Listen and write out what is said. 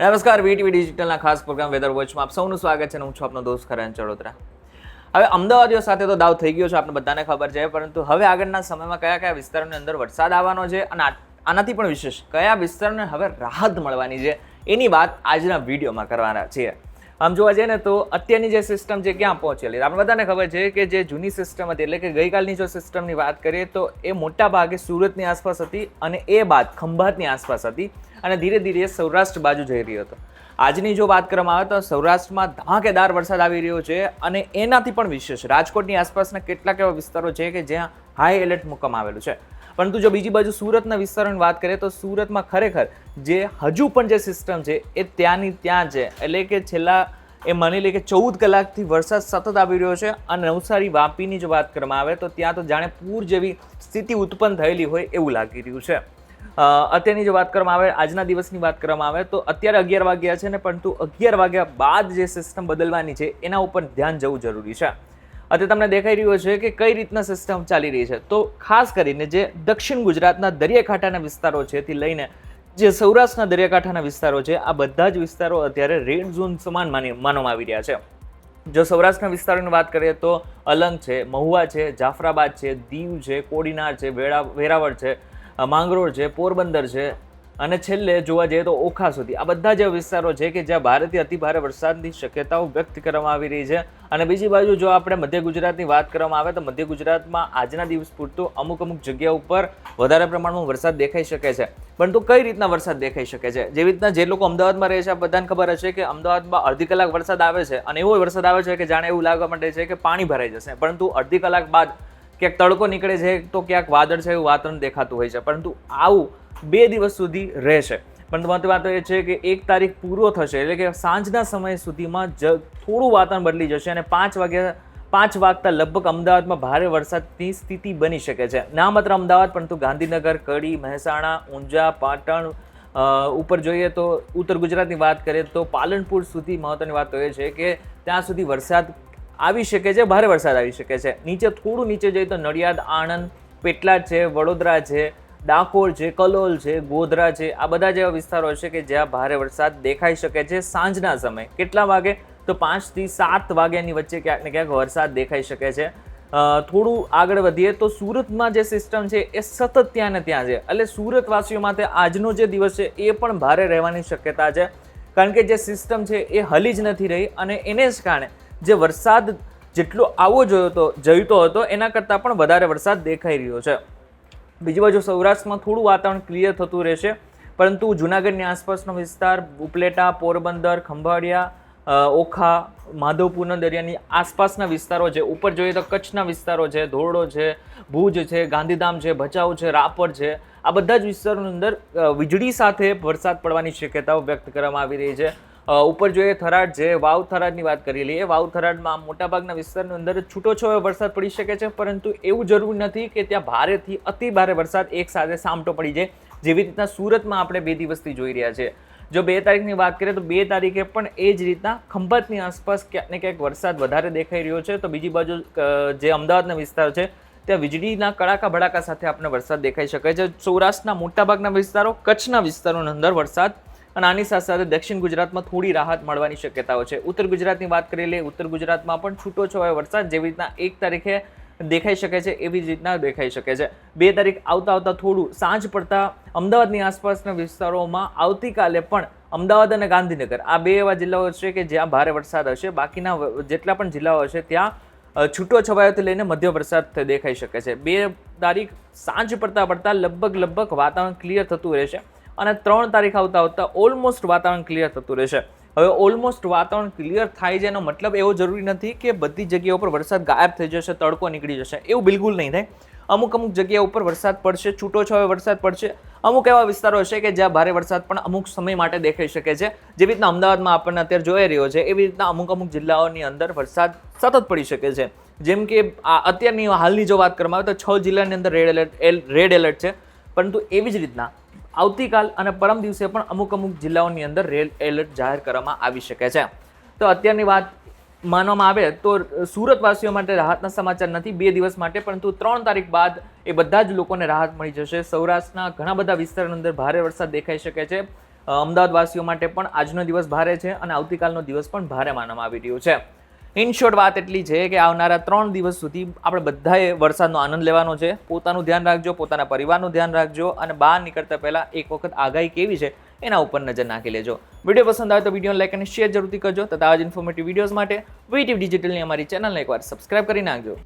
નમસ્કાર, વીટીવી ડિજિટલના ખાસ programme weather વોચમાં આપ સૌનું સ્વાગત છે. હું છું આપનો દોસ્ત ખરેન ચડોદરા. હવે અમદાવાદીઓ સાથે તો દાવ થઈ ગયો છે, આપણે બધાને ખબર છે, પરંતુ હવે આગળના સમયમાં કયા કયા વિસ્તારોની અંદર વરસાદ આવવાનો છે અને આનાથી પણ વિશેષ કયા વિસ્તારોને હવે રાહત મળવાની છે એની વાત આજના વિડીયોમાં કરવાના છીએ. આમ જોવા જઈએ ને તો અત્યારની જે સિસ્ટમ છે ક્યાં પહોંચેલી, આપણે બધાને ખબર છે કે જે જૂની સિસ્ટમ હતી, એટલે કે ગઈકાલની જો સિસ્ટમની વાત કરીએ તો એ મોટા ભાગે સુરતની આસપાસ હતી અને એ બાદ ખંભાતની આસપાસ હતી અને ધીરે ધીરે સૌરાષ્ટ્ર બાજુ જઈ રહ્યો હતો. આજની જો વાત કરવામાં આવે તો સૌરાષ્ટ્રમાં ધમાકેદાર વરસાદ આવી રહ્યો છે અને એનાથી પણ વિશેષ રાજકોટની આસપાસના કેટલાક એવા વિસ્તારો છે કે જ્યાં હાઈ એલર્ટ મૂકવામાં આવેલું છે. પરંતુ જો બીજી બાજુ સુરતના વિસ્તારોની વાત કરીએ તો સુરતમાં ખરેખર જે હજુ પણ જે સિસ્ટમ છે એ ત્યાંની ત્યાં છે, એટલે કે છેલ્લા માની લે કે 14 કલાકથી વરસાદ સતત આવી રહ્યો છે અને નવસારી વાપીની જો વાત કરવામાં આવે તો ત્યાં તો જાણે પૂર જેવી સ્થિતિ ઉત્પન્ન થયેલી હોય એવું લાગી રહ્યું છે. અત્યારની જો વાત કરવામાં આવે, આજના દિવસની વાત કરવામાં આવે તો અત્યારે 11 વાગ્યા છે ને, પરંતુ 11 વાગ્યા બાદ જે સિસ્ટમ બદલવાની છે એના ઉપર ધ્યાન જવું જરૂરી છે. અત્યારે તમને દેખાઈ રહ્યું છે કે કઈ રીતના સિસ્ટમ ચાલી રહી છે. તો ખાસ કરીને જે દક્ષિણ ગુજરાતના દરિયાકાંઠાના વિસ્તારો છે થી લઈને જે સૌરાષ્ટ્રના દરિયાકાંઠાના વિસ્તારો છે, આ બધા જ વિસ્તારો અત્યારે રેડ ઝોન સમાન માનવામાં આવી રહ્યા છે. જો સૌરાષ્ટ્રના વિસ્તારોની વાત કરીએ તો અલંગ છે, મહુવા છે, જાફરાબાદ છે, દીવ છે, કોડીનાર છે, વેરાવળ છે, માંગરોળ છે, પોરબંદર છે અને છેલ્લે જોવા જઈએ તો ઓખા સુધી, આ બધા જે વિસ્તારો છે કે જ્યાં ભારેથી અતિભારે વરસાદની શક્યતાઓ વ્યક્ત કરવામાં આવી રહી છે. અને બીજી બાજુ જો આપણે મધ્ય ગુજરાતની વાત કરવામાં આવે તો મધ્ય ગુજરાતમાં આજના દિવસ પૂરતું અમુક જગ્યા ઉપર વધારે પ્રમાણમાં વરસાદ દેખાઈ શકે છે. પરંતુ કઈ રીતના વરસાદ દેખાઈ શકે છે? જેવી રીતના જે લોકો અમદાવાદમાં રહે છે, આ બધાને ખબર હશે કે અમદાવાદમાં અડધી કલાક વરસાદ આવે છે અને એવો વરસાદ આવે છે કે જાણે એવું લાગવા માંડે છે કે પાણી ભરાઈ જશે, પરંતુ અડધી કલાક બાદ ક્યાંક તડકો નીકળે છે તો ક્યાંક વાદળ છે એવું વાતાવરણ દેખાતું હોય છે. પરંતુ આવું 2 દિવસ સુધી રહેશે. પણ મહત્વની વાત એ છે કે 1 તારીખ પૂરો થશે એટલે કે સાંજના સમય સુધીમાં થોડું વાતાવરણ બદલી જશે અને 5 વાગતા લગભગ અમદાવાદમાં ભારે વરસાદની સ્થિતિ બની શકે છે. ના માત્ર અમદાવાદ પરંતુ ગાંધીનગર, કડી, મહેસાણા, ઊંઝા, પાટણ, ઉપર જોઈએ તો ઉત્તર ગુજરાતની વાત કરીએ તો પાલનપુર સુધી મહત્વની વાત એ છે કે ત્યાં સુધી વરસાદ આવી શકે છે, ભારે વરસાદ આવી શકે છે. થોડું નીચે જઈએ તો નડિયાદ, આણંદ, પેટલાદ છે, વડોદરા છે, ડાકોર છે, કલોલ છે, ગોધરા છે, આ બધા જેવા વિસ્તારો છે કે જ્યાં ભારે વરસાદ દેખાઈ શકે છે સાંજના સમયે. કેટલા વાગે? તો 5 થી 7 વાગ્યાની વચ્ચે ક્યાંક ને ક્યાંક વરસાદ દેખાઈ શકે છે. થોડું આગળ વધીએ તો સુરતમાં જે સિસ્ટમ છે એ સતત ત્યાં ને ત્યાં છે, એટલે સુરતવાસીઓ માટે આજનો જે દિવસ છે એ પણ ભારે રહેવાની શક્યતા છે, કારણ કે જે સિસ્ટમ છે એ હલી જ નથી રહી અને એને જ કારણે જે વરસાદ જેટલો આવવો જોઈતો હતો એના કરતાં પણ વધારે વરસાદ દેખાઈ રહ્યો છે. બીજી બાજુ સૌરાષ્ટ્રમાં થોડું વાતાવરણ ક્લિયર થતું રહેશે, પરંતુ જૂનાગઢની આસપાસનો વિસ્તાર, ઉપલેટા, પોરબંદર, ખંભાળિયા, ઓખા, માધવપુરના દરિયાની આસપાસના વિસ્તારો છે, ઉપર જોઈએ તો કચ્છના વિસ્તારો છે, ધોરડો છે, ભુજ છે, ગાંધીધામ છે, ભચાઉ છે, રાપર છે, આ બધા જ વિસ્તારોની અંદર વીજળી સાથે વરસાદ પડવાની શક્યતાઓ વ્યક્ત કરવામાં આવી રહી છે. ઉપર જોઈએ થરાદ છે, વાવ થરાદની વાત કરી લઈએ. વાવ થરાદમાં મોટાભાગના વિસ્તારની અંદર છૂટોછવાયો વરસાદ પડી શકે છે, પરંતુ એવું જરૂરી નથી કે ત્યાં ભારેથી અતિ ભારે વરસાદ એક સાથે સામટો પડી જાય, જેવી રીતના સુરતમાં આપણે 2 દિવસથી જોઈ રહ્યા છે. જો 2 તારીખની વાત કરીએ તો 2 તારીખે પણ એ જ રીતના ખંભાતની આસપાસ ક્યાંક ને ક્યાંક વરસાદ વધારે દેખાઈ રહ્યો છે. તો બીજી બાજુ જે અમદાવાદના વિસ્તાર છે ત્યાં વીજળીના કડાકા ભડાકા સાથે આપણે વરસાદ દેખાઈ શકે છે. સૌરાષ્ટ્રના મોટાભાગના વિસ્તારો, કચ્છના વિસ્તારોની અંદર વરસાદ અને આની સાથે સાથે દક્ષિણ ગુજરાતમાં થોડી રાહત મળવાની શક્યતાઓ છે. ઉત્તર ગુજરાતની વાત કરી લઈએ, ઉત્તર ગુજરાતમાં પણ છૂટોછવાયો વરસાદ જેવી રીતના 1 તારીખે દેખાઈ શકે છે એવી જ રીતના દેખાઈ શકે છે. 2 તારીખ આવતા થોડું સાંજ પડતા અમદાવાદની આસપાસના વિસ્તારોમાં આવતીકાલે પણ અમદાવાદ અને ગાંધીનગર, આ 2 એવા જિલ્લાઓ છે કે જ્યાં ભારે વરસાદ હશે. બાકીના જેટલા પણ જિલ્લાઓ હશે ત્યાં છૂટોછવાયોથી લઈને મધ્ય વરસાદ દેખાઈ શકે છે. 2 તારીખ સાંજ પડતા લગભગ વાતાવરણ ક્લિયર થતું રહેશે અને 3 તારીખ આવતા ઓલમોસ્ટ વાતાવરણ ક્લિયર થતું રહેશે. હવે ઓલમોસ્ટ વાતાવરણ ક્લિયર થાય છે એનો મતલબ એવો જરૂરી નથી કે બધી જગ્યાઓ પર વરસાદ ગાયબ થઈ જશે, તડકો નીકળી જશે, એવું બિલકુલ નહીં થાય. અમુક જગ્યાઓ ઉપર વરસાદ પડશે, છૂટોછવાયો વરસાદ પડશે. અમુક એવા વિસ્તારો હશે કે જ્યાં ભારે વરસાદ પણ અમુક સમય માટે દેખાઈ શકે છે, જેવી રીતના અમદાવાદમાં આપણને અત્યારે જોઈ રહ્યો છે એવી રીતના અમુક જિલ્લાઓની અંદર વરસાદ સતત પડી શકે છે. જેમ કે અત્યારની હાલની જો વાત કરવામાં આવે તો 6 જિલ્લાની અંદર રેડ એલર્ટ છે, પરંતુ એવી જ રીતના આવતીકાલ અને પરમ દિવસે પણ અમુક જિલ્લાઓની અંદર રેડ એલર્ટ જાહેર કરવામાં આવી શકે છે. તો અત્યારની વાત માનવામાં આવે તો સુરતવાસીઓ માટે રાહતના સમાચાર નથી 2 દિવસ માટે, પરંતુ 3 તારીખ બાદ એ બધા જ લોકોને રાહત મળી જશે. સૌરાષ્ટ્રના ઘણા બધા વિસ્તારોની અંદર ભારે વરસાદ દેખાઈ શકે છે. અમદાવાદવાસીઓ માટે પણ આજનો દિવસ ભારે છે અને આવતીકાલનો દિવસ પણ ભારે માનવામાં આવી રહ્યું છે. ઇન શોર્ટ વાત એટલી છે કે આવનારા 3 દિવસ સુધી આપણે બધાએ વરસાદનો આનંદ લેવાનો છે. પોતાનું ધ્યાન રાખજો, પોતાના પરિવારનું ધ્યાન રાખજો અને બહાર નીકળતા પહેલા એક વખત આગાહી કેવી છે એના ઉપર નજર નાખી લેજો. વિડીયો પસંદ આવે તો વિડીયોને લાઈક અને શેર જરૂરથી કરજો તથા આવા જ ઇન્ફોર્મેટિવ વિડીયોઝ માટે વીટીવી ડિજિટલની અમારી ચેનલને એકવાર સબસ્ક્રાઇબ કરી નાખજો.